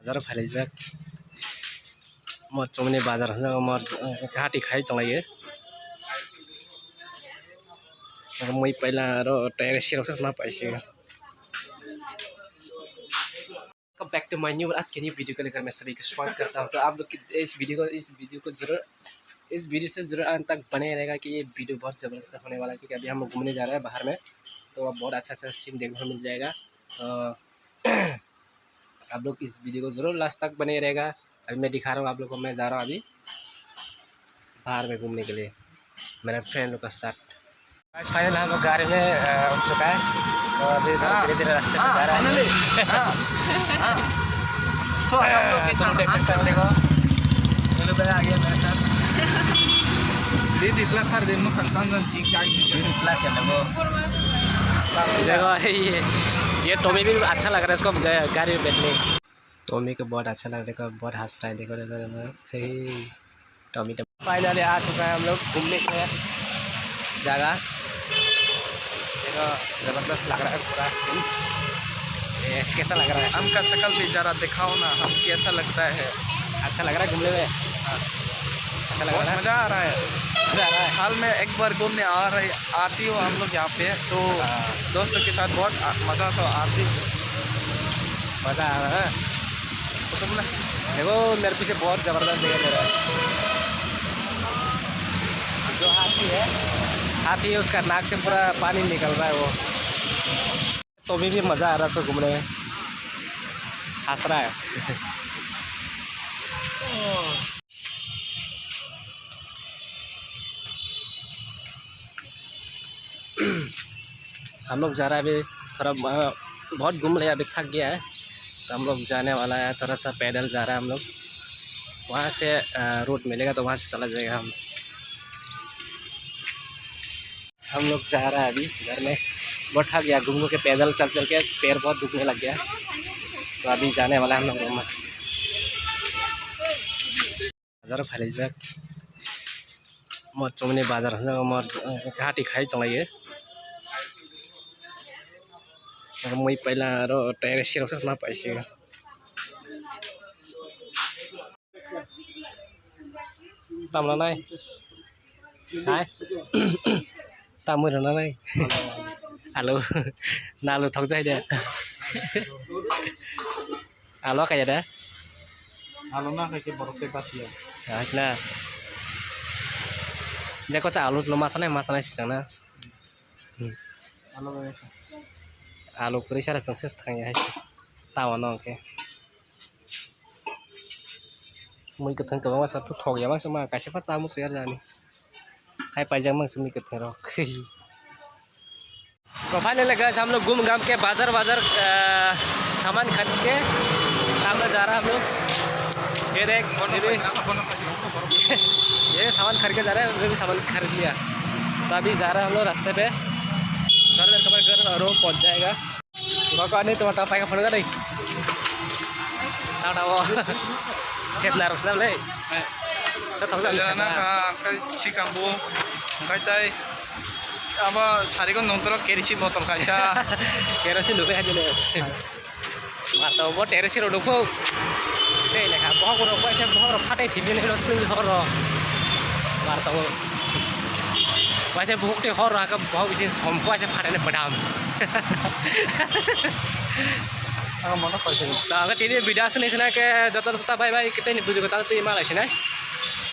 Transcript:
बाजार फाइलायजाक मौसुमनि बाजार मर घाटी खाई तंलायो मैं पहला टेरेस मा पाइसे। Welcome back to my new आज के न्यू वीडियो को लेकर मैं सभी को स्वागत करता हूं। तो आप लोग इस वीडियो से जरूर अंत तक बने रहेगा कि ये वीडियो बहुत ज़बरदस्त होने वाला है, क्योंकि अभी हम घूमने जा रहे हैं बाहर में, तो अब बहुत अच्छा सीन देखने को मिल जाएगा। तो आप लोग इस वीडियो को ज़रूर लास्ट तक बने रहेगा। अभी मैं दिखा रहा हूँ आप लोग को, मैं जा रहा हूँ अभी बाहर में घूमने के लिए मेरे फ्रेंड लोग का साथ। आज फाइनल हम लोग गाड़ी में उठ चुका है, तो अभी धीरे धीरे रास्ते में जा रहा है। देख सकते हैं, देखो आ गया मेरे साथ। देखो ये टॉमी भी अच्छा लग रहा है इसको गाड़ी में बैठने। टॉमी को बहुत अच्छा लग रहा है, बहुत हंस रहा है। देखो टॉमी फाइनली आ चुका है हम लोग घूमने के लिए जगह। देखो ज़बरदस्त लग रहा है पूरा सीन। कैसा लग रहा है? हमका शकल भी जरा दिखाओ ना, हम कैसा लगता है? अच्छा लग रहा है घूमने में? अच्छा लग रहा है, मज़ा आ रहा है, मज़ा आ रहा है। हाल में एक बार घूमने आती हो हम लोग यहाँ पे, तो दोस्तों के साथ बहुत मज़ा तो आती, मज़ा आ रहा है। तो तुम ना देखो मेरे पीछे बहुत ज़बरदस्त दिखाई दे रहा है। जो हाथी है उसका नाक से पूरा पानी निकल रहा है वो। तो भी मज़ा आ रहा है उसको घूमने में, हंस रहा है। हम लोग जा रहा है अभी, थोड़ा बहुत घूम लिया, अभी थक गया है, तो हम लोग जाने वाला है। थोड़ा सा पैदल जा रहा है हम लोग, वहाँ से रोड मिलेगा तो वहाँ से चला जाएगा। हम लोग जा रहा है अभी घर में, बहुत थक गया घूम के, पैदल चल के पैर बहुत दुखने लग गया, तो अभी जाने वाला है हम लोग घूमने। बाजार फाइलायजाक मौसुमनि बाजार मर घाटी खाई तंलायो मैं पहला टेरेस मा पाइसे। तमला नाय हाय तामु रना नाय आलु नालु थक जाय दे आलु काया दा आलू ना खाके बरफ पासिया ना जेको चा आलु मासानाय सिजंना आलु पुरी सारा संसेस थांगे है तावा नंके मैं कथन कबा मासा तो थोग या मासा मा कासे फा चामु सयार जानी हाय पाइजाम मासा मी कथन रो। तो फाइनली गाइस हम लोग घूम घाम के बाजार सामान खरीद के सामने जा रहा है हम लोग। ये देख ये सामान खरीद के जा रहे हैं, उन्होंने भी सामान खरीद लिया, तो अभी जा रहे हैं हम लोग रास्ते पे। घर और पहुँच जाएगा। नहीं तो पाई का फोन कर सेट ना रखना ले चिकाम्बू ओंखाय अब सारिको नंतर केरोसिन बटल खाइसा केरोसिन लुबे हाजिले मारता वो टेरेसिन रोडको दे लेखा बहुत रोड पैसे बहुत फाटे फिबे ने सुन हर मारता वो पैसे बहुत हर रहा बहुत विशेष हम पैसे फाटे ने पड़ाम मन पैसे वीडियो सुन के जता बाई बाई कितने बुझे बता तो ये माल